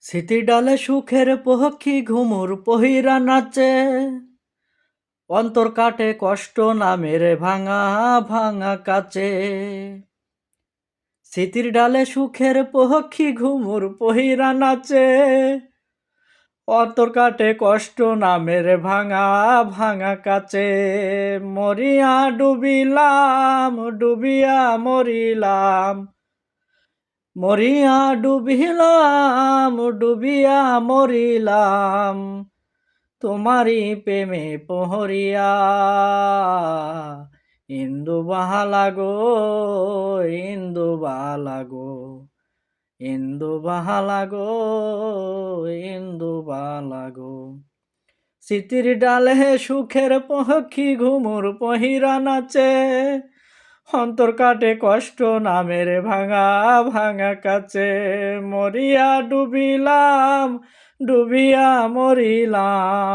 স্মৃতি ডালে সুখের পক্ষী ঘুমুর পহিরা নাচে, অন্তর কাটে কষ্ট নামের ভাঙা ভাঙা কাচে। স্মৃতির ডালে সুখের পক্ষী ঘুমুর পহিরা নাচে, অন্তর কাটে কষ্ট নামের ভাঙা ভাঙা কাচে। মরিয়া ডুবিলাম ডুবিয়া মরিলাম, মরিয়া ডুবিলাম ডুবিয়া মরিলাম, তোমারি প্রেমে পহরিয়া। ইন্দু বাহালা গো, ইন্দু বালা গো, ইন্দু বাহালা গো, ইন্দু বালা গো। স্মৃতির ডালে সুখের পক্ষী ঘুমুর পহিরা নাচে, অন্তর কাটে কষ্ট নামের ভাঙা ভাঙা কাচে। মরিয়া ডুবিলাম ডুবিয়া মরিলাম।